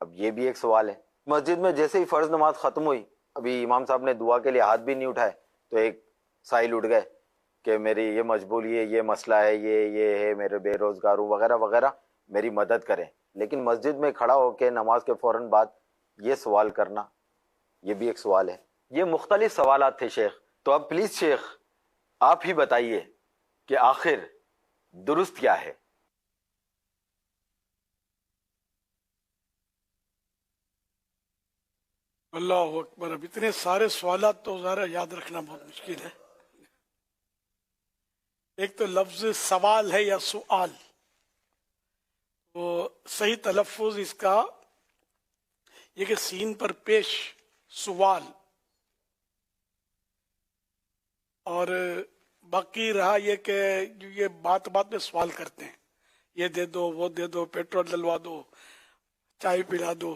اب یہ بھی ایک سوال ہے. مسجد میں جیسے ہی فرض نماز ختم ہوئی, ابھی امام صاحب نے دعا کے لیے ہاتھ بھی نہیں اٹھائے تو ایک سائل اٹھ گئے کہ میری یہ مجبوری ہے, یہ مسئلہ ہے, یہ ہے, میرے بے روزگار ہوں وغیرہ وغیرہ, میری مدد کریں. لیکن مسجد میں کھڑا ہو کے نماز کے فوراً بعد یہ سوال کرنا, یہ بھی ایک سوال ہے. یہ مختلف سوالات تھے شیخ. تو اب پلیز شیخ آپ ہی بتائیے کہ آخر درست کیا ہے؟ اللہ اکبر. اب اتنے سارے سوالات تو ذرا یاد رکھنا بہت مشکل ہے. ایک تو لفظ سوال ہے یا سوال, تو صحیح تلفظ اس کا یہ کہ سین پر پیش سوال, اور باقی رہا یہ کہ جو یہ بات بات میں سوال کرتے ہیں, یہ دے دو, وہ دے دو, پیٹرول ڈلوا دو, چائے پلا دو.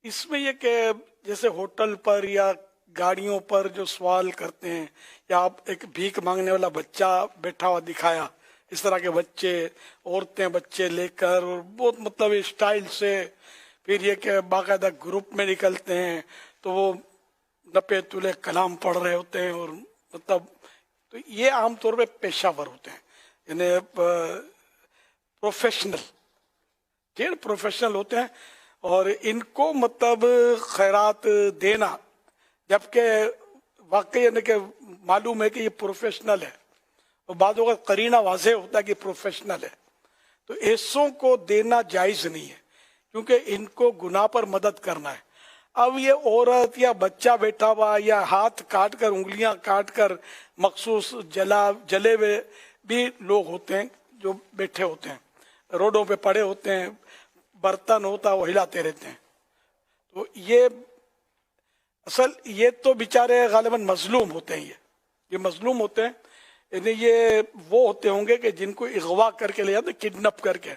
اس میں یہ کہ جیسے ہوٹل پر یا گاڑیوں پر جو سوال کرتے ہیں, یا آپ ایک بھیک مانگنے والا بچہ بیٹھا ہوا دکھایا, اس طرح کے بچے, عورتیں بچے لے کر, اور بہت مطلب اسٹائل سے, پھر یہ کہ باقاعدہ گروپ میں نکلتے ہیں تو وہ نپے تلے کلام پڑھ رہے ہوتے ہیں, اور مطلب تو یہ عام طور پہ پیشہ ور ہوتے ہیں, یعنی پروفیشنل ہوتے ہیں, اور ان کو مطلب خیرات دینا, جبکہ واقعی یعنی کہ معلوم ہے کہ یہ پروفیشنل ہے, اور بعض اوقات قرینہ واضح ہوتا ہے کہ پروفیشنل ہے, تو ایسوں کو دینا جائز نہیں ہے, کیونکہ ان کو گناہ پر مدد کرنا ہے. اب یہ عورت یا بچہ بیٹھا ہوا, یا ہاتھ کاٹ کر, انگلیاں کاٹ کر, مخصوص جلے ہوئے بھی لوگ ہوتے ہیں جو بیٹھے ہوتے ہیں, روڈوں پہ پڑے ہوتے ہیں, برتن ہوتا وہ ہلاتے رہتے ہیں. تو یہ تو بیچارے غالباً مظلوم ہوتے ہیں, یہ مظلوم ہوتے ہیں, یعنی یہ وہ ہوتے ہوں گے کہ جن کو اغوا کر کے لے جاتے, کڈنپ کر کے,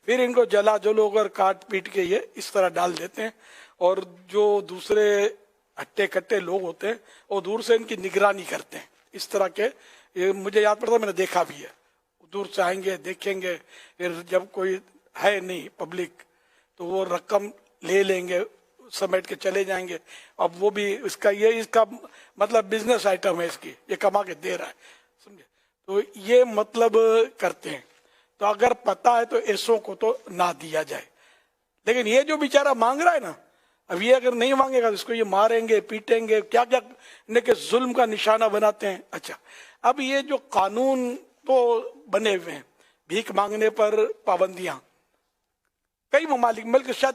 پھر ان کو جلا جلو کر کاٹ پیٹ کے یہ اس طرح ڈال دیتے ہیں, اور جو دوسرے ہٹے کٹے لوگ ہوتے ہیں وہ دور سے ان کی نگرانی کرتے ہیں. اس طرح کے یہ مجھے یاد پڑتا, میں نے دیکھا بھی ہے, دور سے آئیں گے, دیکھیں گے, پھر جب کوئی ہے نہیں پبلک تو وہ رقم لے لیں گے, سمیٹ کے چلے جائیں گے. اب وہ بھی اس کا مطلب بزنس آئٹم ہے, اس کی یہ کما کے دے رہا ہے, سمجھے, تو یہ مطلب کرتے ہیں. تو اگر پتہ ہے تو ایسوں کو تو نہ دیا جائے. لیکن یہ جو بیچارہ مانگ رہا ہے نا, اب یہ اگر نہیں مانگے گا تو اس کو یہ ماریں گے, پیٹیں گے, کیا کیا کہ ظلم کا نشانہ بناتے ہیں. اچھا, اب یہ جو قانون تو بنے ہوئے ہیں, بھیک مانگنے پر پابندیاں, کئی ممالک, بلکہ شاید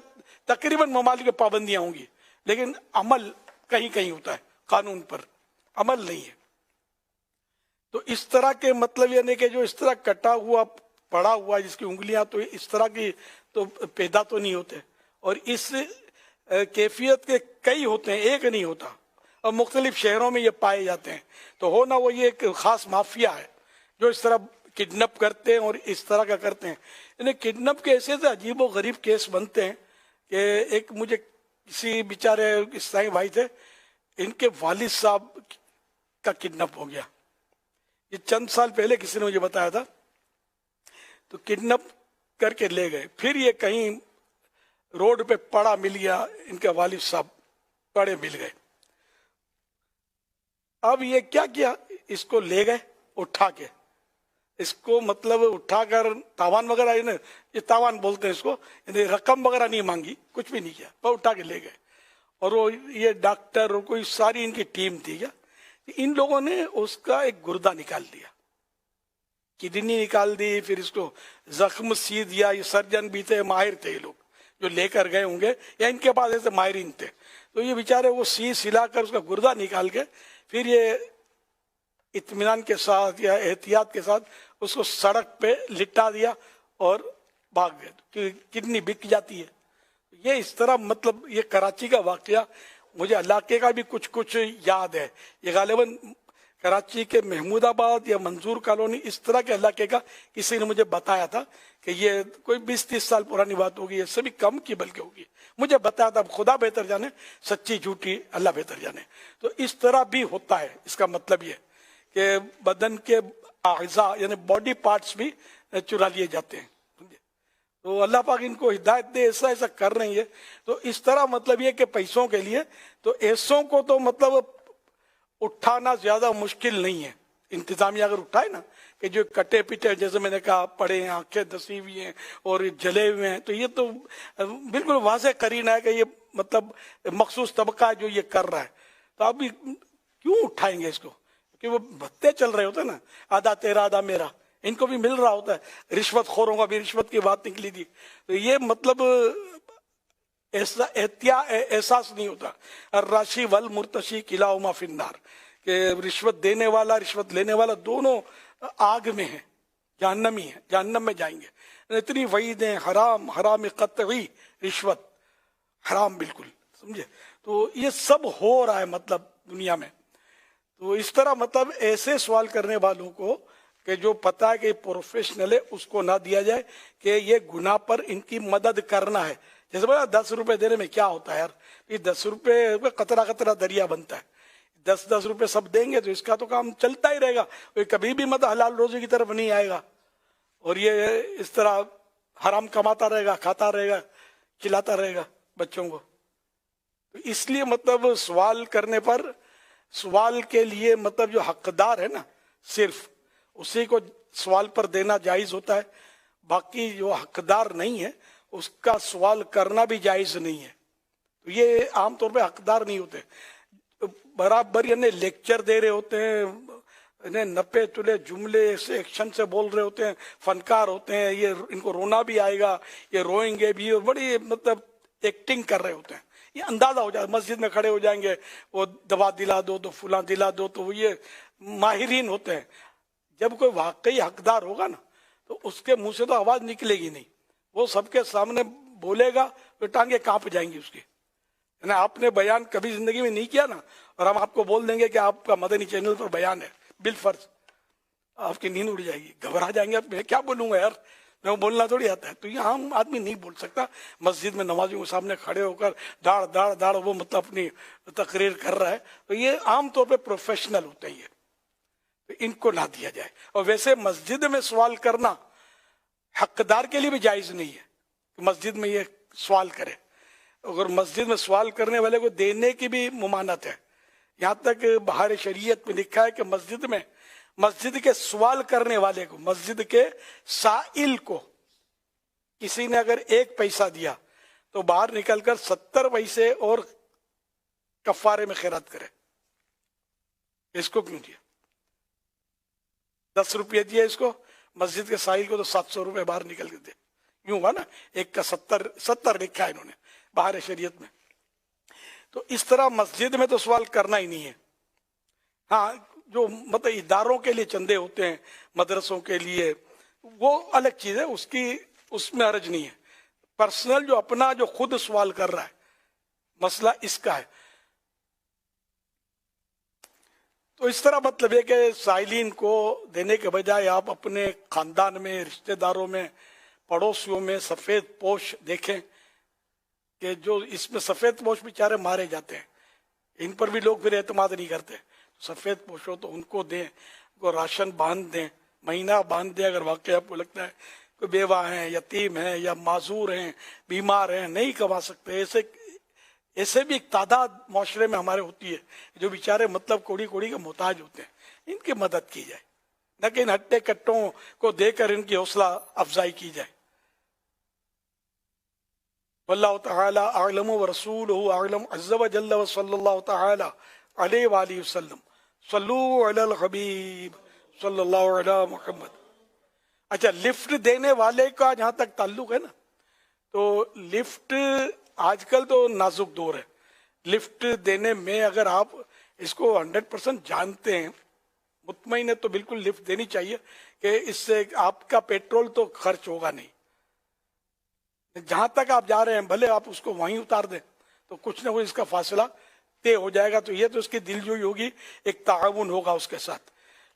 تقریباً ممالک میں پابندیاں ہوں گی, لیکن عمل کہیں کہیں ہوتا ہے, قانون پر عمل نہیں ہے. تو اس طرح کے مطلب یعنی کہ جو اس طرح کٹا ہوا پڑا ہوا جس کی انگلیاں, تو اس طرح کی تو پیدا تو نہیں ہوتے, اور اس کیفیت کے کئی ہوتے ہیں, ایک نہیں ہوتا, اور مختلف شہروں میں یہ پائے جاتے ہیں. تو ہونا وہ یہ ایک خاص مافیا ہے جو اس طرح کڈنپ کرتے ہیں اور اس طرح کا کرتے ہیں. یعنی کڈنپ کے ایسے سے عجیب و غریب کیس بنتے ہیں کہ ایک مجھے کسی بیچارے عیسائی بھائی تھے, ان کے والد صاحب کا کڈنپ ہو گیا. یہ چند سال پہلے کسی نے مجھے بتایا تھا. تو کڈنپ کر کے لے گئے, پھر یہ کہیں روڈ پہ پڑا مل گیا, ان کے والد صاحب پڑے مل گئے. اب یہ کیا, اس کو لے گئے اٹھا کے, اس کو مطلب اٹھا کر تاوان وغیرہ, یہ تاوان بولتے ہیں اس کو, یعنی رقم وغیرہ نہیں مانگی, کچھ بھی نہیں کیا, پر اٹھا کے لے گئے. اور وہ یہ ڈاکٹر اور کوئی ساری ان کی ٹیم تھی کیا, ان لوگوں نے اس کا ایک گردہ نکال دیا, کڈنی نکال دی, پھر اس کو زخم سی دیا. یہ سرجن بھی تھے, ماہر تھے یہ لوگ جو لے کر گئے ہوں گے, یا ان کے پاس ایسے ماہرین تھے. تو یہ بیچارے وہ سلا کر اس کا گردہ نکال کے, پھر یہ اطمینان کے ساتھ یا احتیاط کے ساتھ اس کو سڑک پہ لٹا دیا اور بھاگ گئے. کڈنی بک جاتی ہے. یہ اس طرح مطلب یہ کراچی کا واقعہ, مجھے علاقے کا بھی کچھ یاد ہے. یہ غالباً کراچی کے محمود آباد یا منظور کالونی اس طرح کے علاقے کا کسی نے مجھے بتایا تھا کہ یہ کوئی 20-30 سال پرانی بات ہوگی, یہ سبھی کم کی بلکہ ہوگی, مجھے بتایا تھا. خدا بہتر جانے, سچی جھوٹی اللہ بہتر جانے. تو اس طرح بھی ہوتا ہے. اس کا مطلب یہ کہ بدن کے اعضاء یعنی باڈی پارٹس بھی چرا لیے جاتے ہیں. تو اللہ پاک ان کو ہدایت دے، ایسا ایسا کر رہی ہے. تو اس طرح مطلب یہ کہ پیسوں کے لیے تو ایسوں کو تو مطلب اٹھانا زیادہ مشکل نہیں ہے. انتظامیہ اگر اٹھائے نا کہ جو کٹے پیٹے جیسے میں نے کہا پڑے ہیں، آنکھیں دسی ہوئی ہیں اور جلے ہوئے ہیں، تو یہ تو بالکل واضح قرینہ ہے کہ یہ مطلب مخصوص طبقہ ہے جو یہ کر رہا ہے. تو اب کیوں اٹھائیں گے اس کو؟ کہ وہ بھتے چل رہے ہوتے ہیں نا، آدھا تیرا آدھا میرا، ان کو بھی مل رہا ہوتا ہے. رشوت خوروں کا بھی رشوت کی بات نکلی تھی. تو یہ مطلب ایسا احساس نہیں ہوتا. الراشی والمرتشی کلاہما فی النار، کہ رشوت دینے والا رشوت لینے والا دونوں آگ میں ہیں، جہنمی ہیں، جہنم میں جائیں گے. اتنی وعیدیں، حرام، حرام قطعی، رشوت حرام بالکل، سمجھے. تو یہ سب ہو رہا ہے مطلب دنیا میں. تو اس طرح مطلب ایسے سوال کرنے والوں کو کہ جو پتا ہے کہ پروفیشنل ہے اس کو نہ دیا جائے کہ یہ گناہ پر ان کی مدد کرنا ہے. جیسے بولا 10 روپے دینے میں کیا ہوتا ہے یار، یہ 10 روپے قطرہ قطرہ دریا بنتا ہے. 10 روپے سب دیں گے تو اس کا تو کام چلتا ہی رہے گا، کوئی کبھی بھی مطلب حلال روزی کی طرف نہیں آئے گا، اور یہ اس طرح حرام کماتا رہے گا، کھاتا رہے گا، کھلاتا رہے گا بچوں کو. تو اس لیے مطلب سوال کرنے پر، سوال کے لیے مطلب جو حقدار ہے نا صرف اسی کو سوال پر دینا جائز ہوتا ہے. باقی جو حقدار نہیں ہے اس کا سوال کرنا بھی جائز نہیں ہے. تو یہ عام طور پہ حقدار نہیں ہوتے، برابر یعنی لیکچر دے رہے ہوتے ہیں، انہیں نپے تلے جملے سے ایکشن سے بول رہے ہوتے ہیں، فنکار ہوتے ہیں، یہ ان کو رونا بھی آئے گا، یہ روئیں گے بھی، اور بڑی مطلب ایکٹنگ کر رہے ہوتے ہیں. یہ اندازہ ہو جائے، مسجد میں کھڑے ہو جائیں گے، وہ دوا دلا دو تو فلاں دلا دو، تو وہ یہ ماہرین ہوتے ہیں. جب کوئی واقعی حقدار ہوگا نا تو اس کے منہ سے تو آواز نکلے گی نہیں، وہ سب کے سامنے بولے گا تو ٹانگیں کانپ جائیں گی اس کی. یعنی آپ نے بیان کبھی زندگی میں نہیں کیا نا، اور ہم آپ کو بول دیں گے کہ آپ کا مدنی چینل پر بیان ہے، بالفرض آپ کی نیند اڑ جائے گی، گھبرا جائیں گے. میں کیا بولوں گا یار، میں بولنا تھوڑی آتا ہے. تو یہ عام آدمی نہیں بول سکتا. مسجد میں نمازیوں کے سامنے کھڑے ہو کر داڑ داڑ داڑ وہ مطلب اپنی تقریر کر رہا ہے. تو یہ عام طور پہ پروفیشنل ہوتے ہیں، یہ تو ان کو نہ دیا جائے. اور ویسے مسجد میں سوال کرنا حقدار کے لیے بھی جائز نہیں ہے کہ مسجد میں یہ سوال کرے. اگر مسجد میں سوال کرنے والے کو دینے کی بھی ممانعت ہے. یہاں تک بہار شریعت میں لکھا ہے کہ مسجد کے سوال کرنے والے کو، مسجد کے سائل کو کسی نے اگر 1 پیسہ دیا تو باہر نکل کر 70 پیسے اور کفارے میں خیرات کرے. اس کو کیوں دیا؟ 10 روپے دیا اس کو، مسجد کے سائل کو تو 700 روپے باہر نکل کے دے. یوں ہوا نا، ایک کا 70 لکھا ہے انہوں نے بہار شریعت میں. تو اس طرح مسجد میں تو سوال کرنا ہی نہیں ہے. ہاں جو مطلب اداروں کے لیے چندے ہوتے ہیں، مدرسوں کے لیے، وہ الگ چیز ہے، اس میں حرج نہیں ہے. پرسنل جو اپنا جو خود سوال کر رہا ہے، مسئلہ اس کا ہے. تو اس طرح مطلب ہے کہ سائلین کو دینے کے بجائے آپ اپنے خاندان میں، رشتہ داروں میں، پڑوسیوں میں سفید پوش دیکھیں کہ جو اس میں سفید پوش بیچارے مارے جاتے ہیں، ان پر بھی لوگ پھر اعتماد نہیں کرتے. سفید پوشو تو ان کو دیں، ان کو راشن باندھ دیں، مہینہ باندھ دیں. اگر واقعی آپ کو لگتا ہے کہ بیوہ ہیں، یتیم ہیں، یا معذور ہیں، بیمار ہیں، نہیں کما سکتے، ایسے بھی ایک تعداد معاشرے میں ہمارے ہوتی ہے جو بیچارے مطلب کوڑی کوڑی کے محتاج ہوتے ہیں، ان کی مدد کی جائے، نہ کہ ان ہٹے کٹوں کو دے کر ان کی حوصلہ افزائی کی جائے. واللہ تعالی اعلم ورسولہ اعلم عز وجل وصلی اللہ تعالی علیہ وآلہ وسلم. صلو علی الحبیب صلی اللہ علی محمد. اچھا، لفٹ دینے والے کا جہاں تک تعلق ہے نا، تو لفٹ آج کل تو نازک دور ہے. لفٹ دینے میں اگر آپ اس کو 100% جانتے ہیں، مطمئن ہے، تو بالکل لفٹ دینی چاہیے کہ اس سے آپ کا پیٹرول تو خرچ ہوگا نہیں. جہاں تک آپ جا رہے ہیں بھلے آپ اس کو وہیں اتار دیں تو کچھ نہ کچھ اس کا فاصلہ طے ہو جائے گا. تو یہ تو اس کی دل جوئی ہوگی، ایک تعاون ہوگا اس کے ساتھ.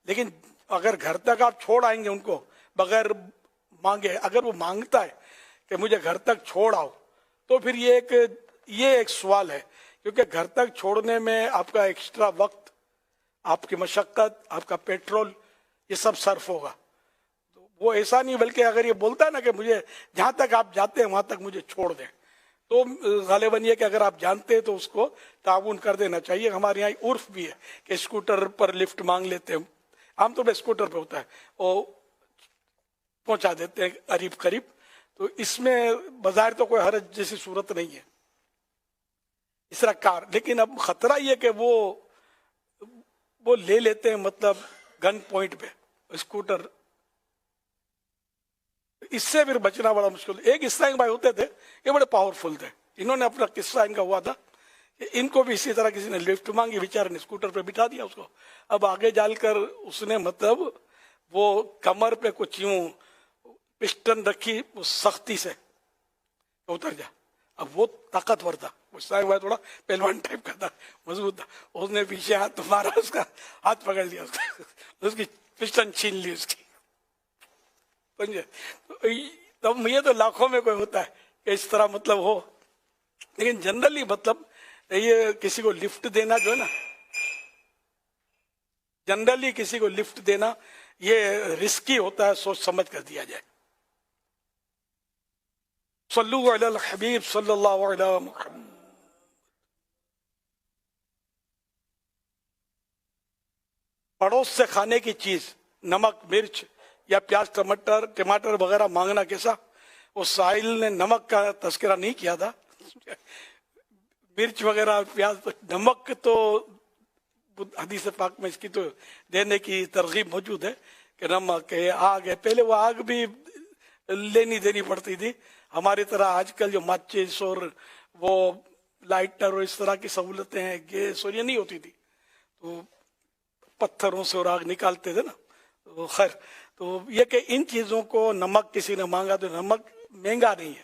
لیکن اگر گھر تک آپ چھوڑ آئیں گے ان کو بغیر مانگے، اگر وہ مانگتا ہے کہ مجھے گھر تک چھوڑ آؤ، تو پھر یہ ایک سوال ہے، کیونکہ گھر تک چھوڑنے میں آپ کا ایکسٹرا وقت، آپ کی مشقت، آپ کا پیٹرول، یہ سب صرف ہوگا. تو وہ ایسا نہیں، بلکہ اگر یہ بولتا ہے نا کہ مجھے جہاں تک آپ جاتے ہیں وہاں تک مجھے چھوڑ دیں، تو غالباً یہ کہ اگر آپ جانتے ہیں تو اس کو تعاون کر دینا چاہیے. ہمارے یہاں عرف بھی ہے کہ اسکوٹر پر لفٹ مانگ لیتے ہیں، عام طور پہ اسکوٹر پہ ہوتا ہے، اور پہنچا دیتے ہیں قریب قریب. تو اس میں بظاہر تو کوئی حرج جیسی صورت نہیں ہے اس طرح کار. لیکن اب خطرہ یہ کہ وہ لے لیتے ہیں مطلب گن پوائنٹ پہ اسکوٹر. اس سے پھر بچنا بڑا مشکل. ایک اسرائیل بھائی ہوتے تھے، یہ بڑے پاورفل تھے. انہوں نے اپنا قصہ ان کا ہوا تھا کہ ان کو بھی اسی طرح کسی نے لفٹ مانگی، بیچارے نے اسکوٹر پہ بٹھا دیا اس کو. اب آگے جال کر اس نے مطلب وہ کمر پہ کچھ یوں پسٹن رکھی، وہ سختی سے اتر جا. اب وہ طاقتور تھا، وہ اسرائیل بھائی تھوڑا پہلوان ٹائپ کا تھا، مضبوط تھا. اس نے پیچھے ہاتھ مارا، اس کا ہاتھ پکڑ لیا، اس کی پسٹن چھین لی اس کی. سمجھے؟ تو یہ تو لاکھوں میں کوئی ہوتا ہے کہ اس طرح مطلب ہو. لیکن جنرلی مطلب یہ کسی کو لفٹ دینا جو ہے نا، جنرلی کسی کو لفٹ دینا یہ رسکی ہوتا ہے، سوچ سمجھ کر دیا جائے. صلو علی الحبیب صلی اللہ علیہ محمد. پڑوس سے کھانے کی چیز، نمک مرچ یا پیاز ٹماٹر وغیرہ مانگنا کیسا؟ وہ ساحل نے نمک کا تذکرہ نہیں کیا تھا، مرچ وغیرہ پیاز. نمک تو حدیث پاک میں اس کی تو دینے کی ترغیب موجود ہے کہ نمک ہے، آگ ہے. پہلے وہ آگ بھی لینی دینی پڑتی تھی. ہماری طرح آج کل جو ماچس اور وہ لائٹر اور اس طرح کی سہولتیں ہیں، گیس اور یہ نہیں ہوتی تھی، تو پتھروں سے اور آگ نکالتے تھے نا. تو خیر، تو یہ کہ ان چیزوں کو نمک کسی نے مانگا تو نمک مہنگا نہیں ہے،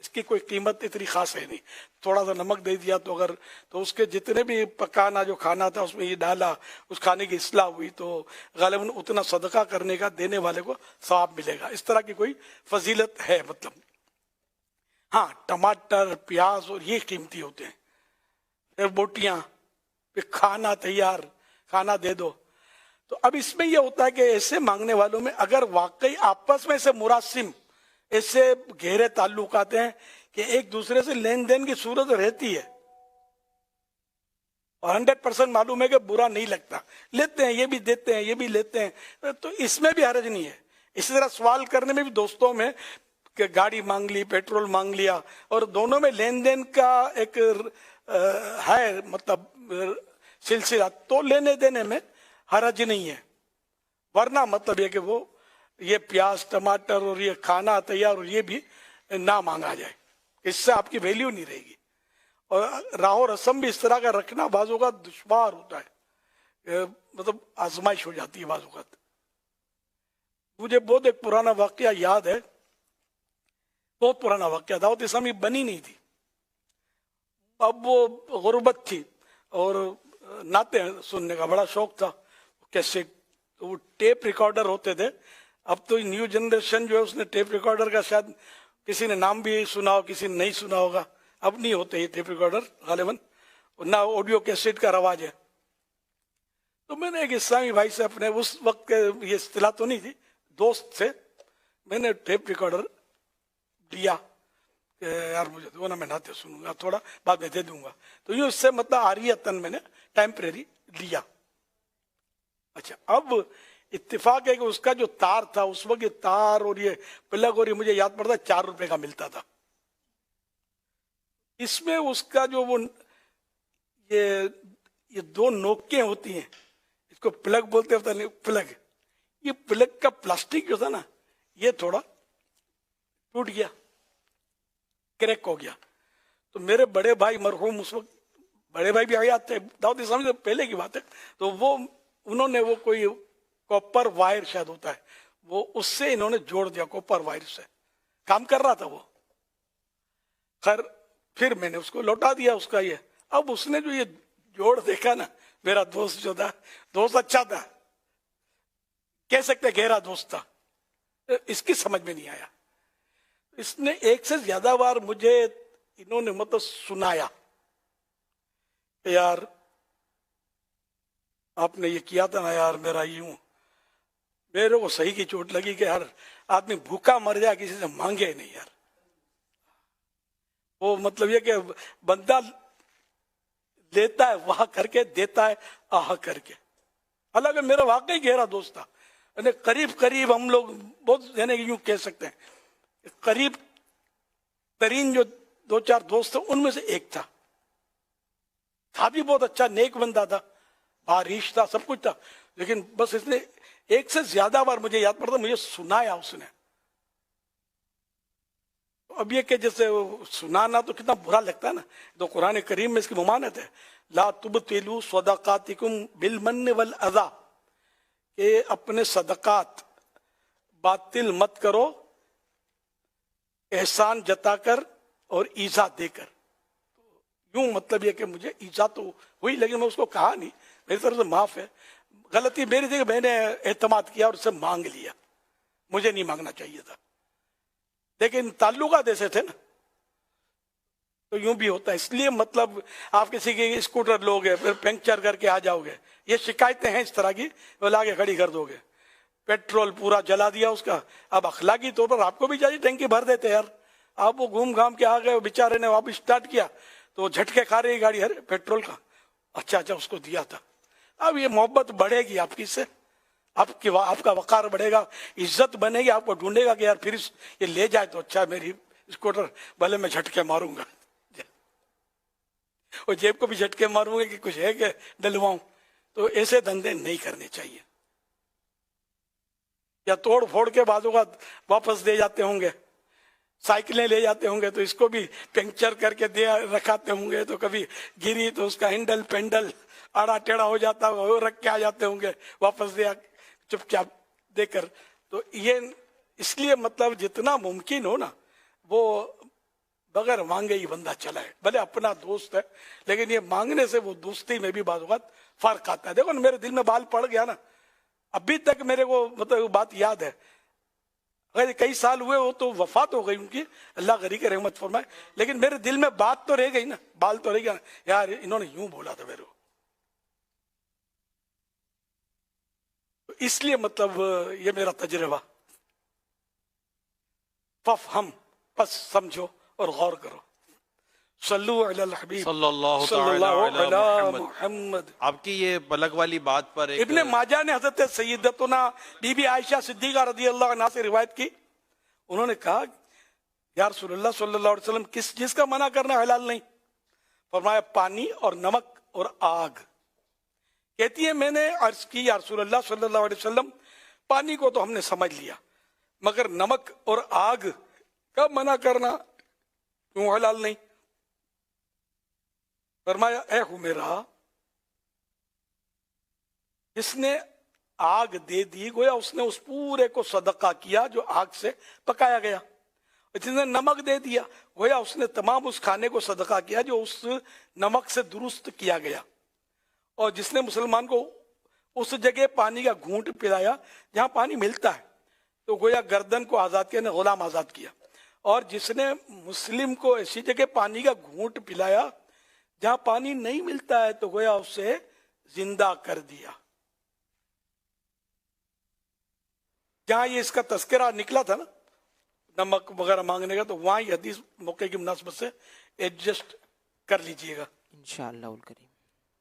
اس کی کوئی قیمت اتنی خاص ہے نہیں. تھوڑا سا نمک دے دیا تو اگر تو اس کے جتنے بھی پکانا جو کھانا تھا اس میں یہ ڈالا، اس کھانے کی اصلاح ہوئی، تو غالباً اتنا صدقہ کرنے کا دینے والے کو ثواب ملے گا. اس طرح کی کوئی فضیلت ہے مطلب. ہاں، ٹماٹر پیاز اور یہ قیمتی ہوتے ہیں. پھر بوٹیاں، پھر کھانا تیار، کھانا دے دو. تو اب اس میں یہ ہوتا ہے کہ ایسے مانگنے والوں میں اگر واقعی آپس میں ایسے مراسم، ایسے گہرے تعلقات ہیں کہ ایک دوسرے سے لین دین کی صورت رہتی ہے اور 100% معلوم ہے کہ برا نہیں لگتا، لیتے ہیں، یہ بھی دیتے ہیں، یہ بھی لیتے ہیں، تو اس میں بھی حرج نہیں ہے. اسی طرح سوال کرنے میں بھی دوستوں میں کہ گاڑی مانگ لی، پیٹرول مانگ لیا، اور دونوں میں لین دین کا ایک ہے مطلب سلسلہ، تو لینے دینے میں حرج نہیں ہے. ورنہ مطلب یہ کہ وہ یہ پیاز ٹماٹر اور یہ کھانا تیار اور یہ بھی نہ مانگا جائے، اس سے آپ کی ویلیو نہیں رہے گی. اور راہ و رسم بھی اس طرح کا رکھنا بعض اوقات دشوار ہوتا ہے، مطلب آزمائش ہو جاتی ہے بعض اوقات. مجھے بہت ایک پرانا واقعہ یاد ہے، بہت پرانا واقعہ. دعوت اسلامی بنی نہیں تھی، اب وہ غربت تھی اور نعتیں سننے کا بڑا شوق تھا. کیسے وہ ٹیپ ریکارڈر ہوتے تھے. اب تو نیو جنریشن جو ہے اس نے ٹیپ ریکارڈر کا شاید کسی نے نام بھی سنا ہو، کسی نے نہیں سنا ہوگا. اب نہیں ہوتے یہ ٹیپ ریکارڈر غالباً، نہ آڈیو کیسٹ کا رواج ہے. تو میں نے ایک اسلامی بھائی سے اپنے اس وقت کے یہ اصطلاح تو نہیں تھی، دوست سے میں نے ٹیپ ریکارڈر لیا کہ یار مجھے دو نا، میں نعتیں سنوں گا، تھوڑا بعد میں دے دوں گا. تو یوں اس سے مطلب عاریتاً میں نے ٹیمپریری لیا. اچھا، اب اتفاق ہے کہ اس کا جو تار تھا اس وقت، یہ تار اور یہ پلگ اور یہ مجھے یاد پڑتا 4 روپے کا ملتا تھا. اس میں اس کا جو وہ یہ 2 نوکیں ہوتی ہیں، اس کو پلگ بولتے ہیں، پلگ. یہ پلگ کا پلاسٹک جو تھا نا، یہ تھوڑا ٹوٹ گیا، کریک ہو گیا. تو میرے بڑے بھائی مرحوم، اس وقت بڑے بھائی بھی حیات تھے، دعوت اسلامی سے پہلے کی بات ہے، تو انہوں نے وہ کوئی کاپر وائر شاید ہوتا ہے، وہ اس سے انہوں نے جوڑ دیا، کاپر وائر سے کام کر رہا تھا وہ. خیر پھر میں نے اس کو لوٹا دیا اس کا یہ. اب اس نے جو یہ جوڑ دیکھا نا، میرا دوست جو تھا، دوست اچھا تھا، کہہ سکتے گہرا دوست تھا، اس کی سمجھ میں نہیں آیا. اس نے ایک سے زیادہ بار مجھے انہوں نے مطلب سنایا کہ یار آپ نے یہ کیا تھا نا یار، میرا یوں میرے کو صحیح کی چوٹ لگی کہ ہر آدمی بھوکا مر جائے کسی سے مانگے نہیں یار. وہ مطلب یہ کہ بندہ لیتا ہے واہ کر کے، دیتا ہے آہ کر کے. حالانکہ میرا واقعی گہرا دوست تھا، یعنی قریب ہم لوگ بہت، یعنی یوں کہہ سکتے ہیں قریب ترین جو 2-4 دوست ہیں ان میں سے ایک تھا بھی بہت اچھا نیک بندہ تھا، بارش تھا، سب کچھ تھا. لیکن بس اس نے ایک سے زیادہ بار مجھے یاد پڑتا مجھے سنایا اس نے. اب یہ کہ جیسے سنانا تو کتنا برا لگتا ہے نا، تو قرآن کریم میں اس کی ممانعت ہے، لا تبطلوا صدقاتکم بالمن والاذی، کہ اپنے صدقات باطل مت کرو احسان جتا کر اور ایذا دے کر. یوں مطلب یہ کہ مجھے ایذا تو ہوئی لیکن میں اس کو کہا نہیں، میری طرف سے معاف ہے، غلطی میری تھی کہ میں نے اعتماد کیا اور اس سے مانگ لیا، مجھے نہیں مانگنا چاہیے تھا. لیکن تعلقات ایسے تھے نا تو یوں بھی ہوتا ہے. اس لیے مطلب آپ کسی کے اسکوٹر لوگے پھر پنکچر کر کے آ جاؤ گے، یہ شکایتیں ہیں اس طرح کی، وہ لا کے کھڑی کر دو گے، پیٹرول پورا جلا دیا اس کا. اب اخلاقی طور پر آپ کو بھی چاہیے ٹینکی بھر دیتے یار، آپ وہ گھوم گھام کے آ گئے، بیچارے نے واپس اسٹارٹ کیا تو جھٹکے کھا رہی گاڑی، ارے پیٹرول کا اچھا اس کو دیا تھا. اب یہ محبت بڑھے گی آپ کی سے، آپ کا وقار بڑھے گا، عزت بنے گی، آپ کو ڈھونڈے گا کہ یار پھر یہ لے جائے تو اچھا میری اسکوٹر، بھلے میں جھٹکے ماروں گا اور جیب کو بھی جھٹکے ماروں گا کہ کچھ ہے کہ ڈلواؤں. تو ایسے دھندے نہیں کرنے چاہیے. یا توڑ پھوڑ کے بعضوں کا واپس دے جاتے ہوں گے، سائیکلیں لے جاتے ہوں گے تو اس کو بھی پنکچر کر کے دے رکھاتے ہوں گے، تو کبھی گری تو اس کا ہینڈل پینڈل آڑا ٹیڑھا ہو جاتا ہے، وہ رکھ کے آ جاتے ہوں گے واپس دے چپ چاپ دے کر. تو یہ اس لیے مطلب جتنا ممکن ہو نا وہ بغیر مانگے ہی بندہ چلا ہے. بھلے اپنا دوست ہے لیکن یہ مانگنے سے وہ دوستی میں بھی بعض اوقات فرق آتا ہے. دیکھو میرے دل میں بال پڑ گیا نا، ابھی تک میرے کو مطلب بات یاد ہے. اگر کئی سال ہوئے وہ تو وفات ہو گئی ان کی، اللہ غری کے رحمت فرمائے، لیکن میرے دل میں بات تو رہ گئی نا، بال تو رہ گیا یار انہوں نے یوں بولا تھا میرے کو. اس لیے مطلب یہ میرا تجربہ. ففہم، پس سمجھو اور غور کرو. صلو علی الحبیب صلی اللہ صلی اللہ تعالی علی علی محمد. آپ کی یہ پلک والی بات پر ایک ابن ماجہ نے حضرت سیدتنا بی بی عائشہ صدیقہ رضی اللہ عنہا سے روایت کی، انہوں نے کہا یا رسول اللہ صلی اللہ علیہ وسلم کس چیز کا منع کرنا حلال نہیں؟ فرمایا پانی اور نمک اور آگ. کہتی ہے میں نے عرض کی یا رسول اللہ صلی اللہ علیہ وسلم پانی کو تو ہم نے سمجھ لیا مگر نمک اور آگ کا منع کرنا کیوں حلال نہیں؟ فرمایا اے حمیرہ، جس نے آگ دے دی گویا اس نے اس پورے کو صدقہ کیا جو آگ سے پکایا گیا. جس نے نمک دے دیا گویا اس نے تمام اس کھانے کو صدقہ کیا جو اس نمک سے درست کیا گیا. اور جس نے مسلمان کو اس جگہ پانی کا گھونٹ پلایا جہاں پانی ملتا ہے تو گویا گردن کو آزاد کیا، غلام آزاد کیا. اور جس نے مسلم کو ایسی جگہ پانی کا گھونٹ پلایا جہاں پانی نہیں ملتا ہے تو گویا اسے زندہ کر دیا. جہاں یہ اس کا تذکرہ نکلا تھا نا نمک وغیرہ مانگنے کا، تو وہاں یہ حدیث موقع کی مناسبت سے ایڈجسٹ کر لیجئے گا انشاءاللہ الکریم.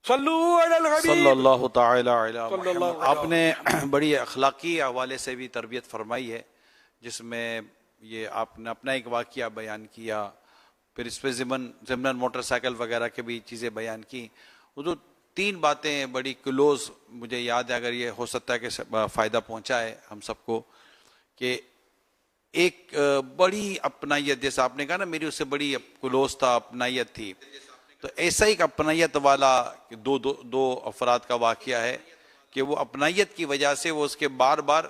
صلو علی الحبیب صلی اللہ تعالی علی صلی اللہ محمد. آپ نے بڑی اخلاقی حوالے سے بھی تربیت فرمائی ہے، جس میں یہ آپ نے اپنا ایک واقعہ بیان کیا، پھر اس پہ ضمن موٹر سائیکل وغیرہ کے بھی چیزیں بیان کی. وہ جو 3 باتیں بڑی کلوز مجھے یاد ہے، اگر یہ ہو سکتا ہے کہ فائدہ پہنچائے ہم سب کو، کہ ایک بڑی اپنائیت، جیسا آپ نے کہا نا میری اس سے بڑی کلوز تھا، اپنائیت تھی، تو ایسا ایک اپنائیت والا دو افراد کا واقعہ ہے کہ وہ اپنائیت کی وجہ سے وہ اس کے بار بار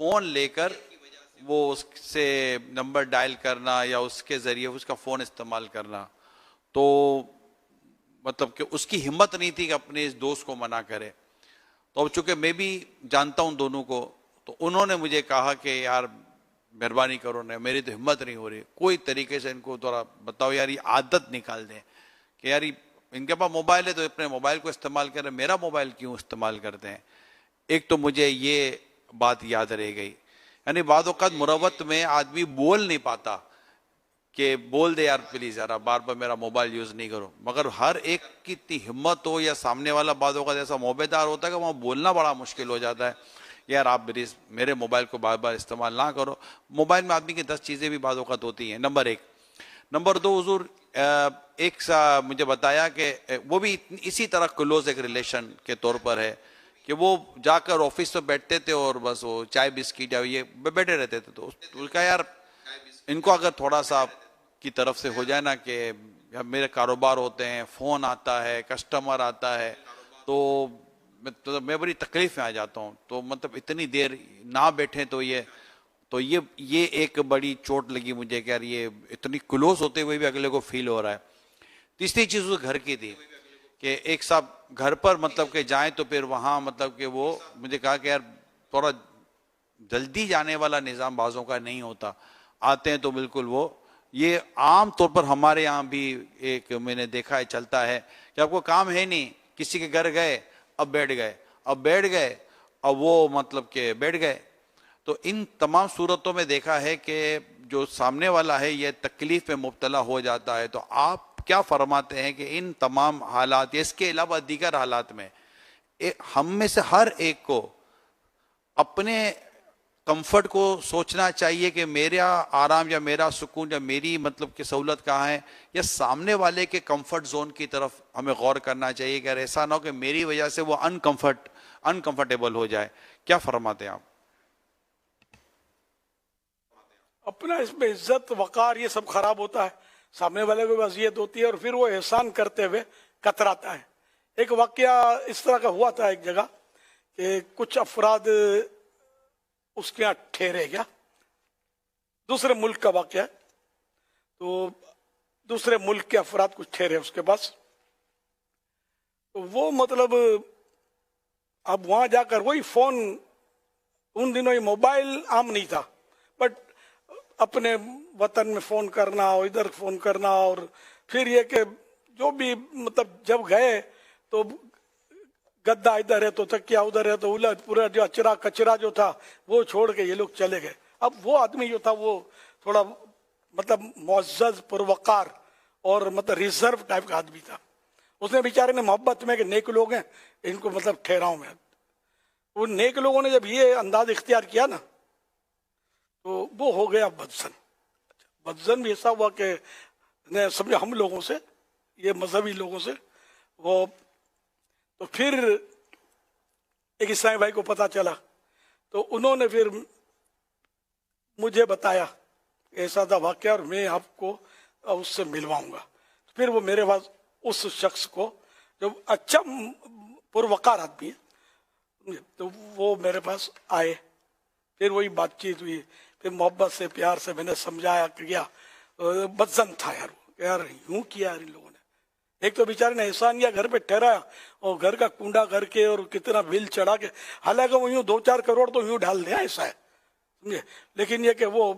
فون لے کر وہ اس سے نمبر ڈائل کرنا یا اس کے ذریعے اس کا فون استعمال کرنا. تو مطلب کہ اس کی ہمت نہیں تھی کہ اپنے اس دوست کو منع کرے. تو اب چونکہ میں بھی جانتا ہوں دونوں کو، تو انہوں نے مجھے کہا کہ یار مہربانی کرو نا، میری تو ہمت نہیں ہو رہی، کوئی طریقے سے ان کو تھوڑا بتاؤ یار، یہ عادت نکال دیں کہ یار ان کے پاس موبائل ہے تو اپنے موبائل کو استعمال کریں، میرا موبائل کیوں استعمال کرتے ہیں. ایک تو مجھے یہ بات یاد رہ گئی. یعنی بعض اوقات مروت میں آدمی بول نہیں پاتا کہ بول دے یار پلیز یار بار بار میرا موبائل یوز نہیں کرو, مگر ہر ایک کی اتنی ہمت ہو یا سامنے والا بعض اوقات ایسا موبیدار ہوتا ہے کہ وہاں بولنا بڑا مشکل ہو جاتا ہے, یار آپ پلیز میرے موبائل کو بار بار استعمال نہ کرو. موبائل میں آدمی کی 10 چیزیں بھی بعض اوقات ہوتی ہیں, نمبر 1. نمبر 2, حضور ایک مجھے بتایا کہ وہ بھی اسی طرح کلوز ایک ریلیشن کے طور پر ہے کہ وہ جا کر آفس میں بیٹھتے تھے اور بس وہ چائے بسکٹ یا یہ بیٹھے رہتے تھے. تو اس کا یار ان کو اگر تھوڑا سا کی طرف سے ہو جائے نا کہ میرے کاروبار ہوتے ہیں, فون آتا ہے, کسٹمر آتا ہے, تو میں بڑی تکلیف میں آ جاتا ہوں. تو مطلب اتنی دیر نہ بیٹھیں تو یہ ایک بڑی چوٹ لگی مجھے کہ یار یہ اتنی کلوز ہوتے ہوئے بھی اگلے کو فیل ہو رہا ہے. تیسری چیز اس گھر کی تھی کہ ایک صاحب گھر پر مطلب کہ جائیں تو پھر وہاں مطلب کہ وہ مجھے کہا کہ یار تھوڑا جلدی جانے والا نظام بازوں کا نہیں ہوتا, آتے ہیں تو بالکل وہ یہ عام طور پر ہمارے یہاں بھی ایک میں نے دیکھا ہے چلتا ہے کہ آپ کو کام ہے نہیں, کسی کے گھر گئے اب بیٹھ گئے اب وہ مطلب کہ بیٹھ گئے. تو ان تمام صورتوں میں دیکھا ہے کہ جو سامنے والا ہے یہ تکلیف میں مبتلا ہو جاتا ہے. تو آپ کیا فرماتے ہیں کہ ان تمام حالات اس کے علاوہ دیگر حالات میں ہم میں سے ہر ایک کو اپنے کمفرٹ کو سوچنا چاہیے کہ میرا آرام یا میرا سکون یا میری مطلب کہ سہولت کہاں ہے, یا سامنے والے کے کمفرٹ زون کی طرف ہمیں غور کرنا چاہیے کہ ایسا نہ ہو کہ میری وجہ سے وہ انکمفرٹیبل ہو جائے. کیا فرماتے ہیں آپ؟ اپنا اس میں عزت وقار یہ سب خراب ہوتا ہے, سامنے والے کو اذیت ہوتی ہے اور پھر وہ احسان کرتے ہوئے کتراتا ہے. ایک واقعہ اس طرح کا ہوا تھا ایک جگہ کہ کچھ افراد اس کے یہاں ٹھہرے گیا, دوسرے ملک کا واقعہ ہے. تو دوسرے ملک کے افراد کچھ ٹھہرے اس کے پاس, تو وہ مطلب اب وہاں جا کر وہی فون, ان دنوں یہ موبائل عام نہیں تھا, بٹ اپنے وطن میں فون کرنا اور ادھر فون کرنا, اور پھر یہ کہ جو بھی مطلب جب گئے تو گدا ادھر ہے تو تکیا ادھر ہے, تو پورا جو اچرا کچرا جو تھا وہ چھوڑ کے یہ لوگ چلے گئے. اب وہ آدمی جو تھا وہ تھوڑا مطلب معزز پروقار اور مطلب ریزرو ٹائپ کا آدمی تھا. اس نے بیچارے نے محبت میں کہ نیک لوگ ہیں ان کو مطلب ٹھہراؤں میں. ان نیک لوگوں نے جب یہ انداز اختیار کیا نا تو وہ ہو گیا بدزن بھی ایسا ہوا کہ سمجھے ہم لوگوں سے, یہ مذہبی لوگوں سے وہ. تو پھر ایک عیسائی بھائی کو پتا چلا تو انہوں نے پھر مجھے بتایا ایسا تھا واقعہ اور میں آپ کو اس سے ملواؤں گا. پھر وہ میرے پاس اس شخص کو جو اچھا پروقار آدمی ہے تو وہ میرے پاس آئے, پھر وہی بات چیت ہوئی, پھر محبت سے پیار سے میں نے سمجھایا کیا. بدزن تھا یار یوں کیا یار ان لوگوں نے. ایک تو بیچارے نے احسان کیا, گھر پہ ٹھہرایا اور گھر کا کنڈا کر کے اور کتنا بل چڑھا کے, حالانکہ وہ یوں 2-4 کروڑ تو یوں ڈال دیا ایسا ہے سمجھے, لیکن یہ کہ وہ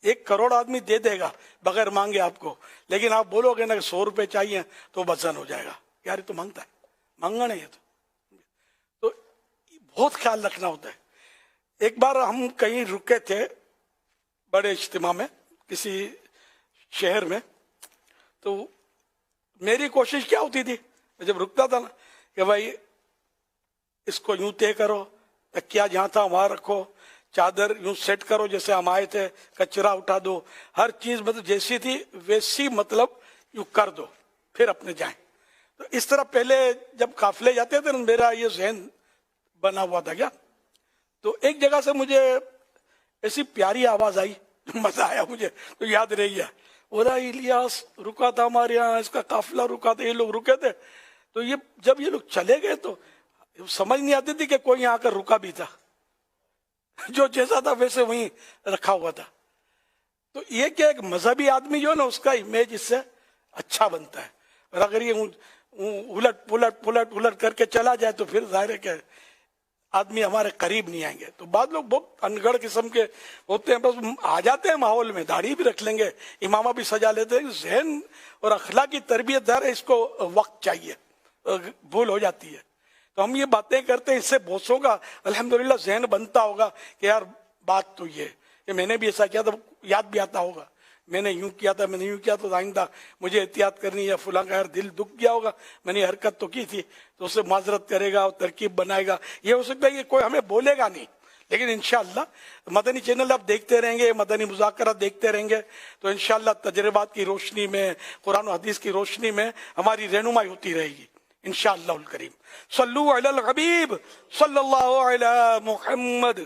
1 کروڑ آدمی دے دے گا بغیر مانگے آپ کو, لیکن آپ بولو گے نا کہ 100 روپے چاہیے تو بدزن ہو جائے گا. یار یہ تو مانگتا ہے, مانگا نہیں ہے تو بہت خیال رکھنا ہوتا ہے. ایک بار ہم کہیں رکے تھے بڑے اجتماع میں کسی شہر میں, تو میری کوشش کیا ہوتی تھی میں جب رکتا تھا نا کہ بھائی اس کو یوں طے کرو, تکیا جہاں تھا وہاں رکھو, چادر یوں سیٹ کرو جیسے ہم آئے تھے, کچرا اٹھا دو, ہر چیز مطلب جیسی تھی ویسی مطلب یوں کر دو, پھر اپنے جائیں. تو اس طرح پہلے جب قافلے جاتے تھے میرا یہ ذہن بنا ہوا تھا کیا. تو ایک جگہ سے مجھے ایسی پیاری آواز آئی, مزہ آیا مجھے, تو یاد رہی ہے. بولا الیاس رکا تھا ہمارے یہاں, اس کا قافلہ رکا تھا, یہ لوگ رکے تھے. تو یہ جب یہ لوگ چلے گئے تو سمجھ نہیں آتی تھی کہ کوئی یہاں کر رکا بھی تھا, جو جیسا تھا ویسے وہیں رکھا ہوا تھا. تو یہ کہ ایک مذہبی آدمی جو ہے نا اس کا امیج اس سے اچھا بنتا ہے, اور اگر یہ الٹ پلٹ کر کے چلا جائے تو پھر ظاہر ہے کہ آدمی ہمارے قریب نہیں آئیں گے. تو بعض لوگ بہت انگڑ قسم کے ہوتے ہیں, بس آ جاتے ہیں ماحول میں, داڑھی بھی رکھ لیں گے, امامہ بھی سجا لیتے ہیں. ذہن اور اخلاقی تربیت دار ہے, اس کو وقت چاہیے, بھول ہو جاتی ہے. تو ہم یہ باتیں کرتے ہیں، اس سے بہتوں کا الحمدللہ ذہن بنتا ہوگا کہ یار بات تو یہ ہے کہ میں نے بھی ایسا کیا تھا، یاد بھی آتا ہوگا میں نے یوں کیا تھا، میں نے یوں کیا تو آئندہ مجھے احتیاط کرنی، یا فلاں کا یار دل دکھ گیا ہوگا میں نے حرکت تو کی تھی، تو اسے معذرت کرے گا اور ترکیب بنائے گا. یہ ہو سکتا ہے کہ کوئی ہمیں بولے گا نہیں، لیکن انشاءاللہ مدنی چینل آپ دیکھتے رہیں گے، مدنی مذاکرات دیکھتے رہیں گے تو انشاءاللہ تجربات کی روشنی میں، قرآن و حدیث کی روشنی میں ہماری رہنمائی ہوتی رہے گی انشاءاللہ الکریم. صلو علی الحبیب صلی اللہ علی محمد.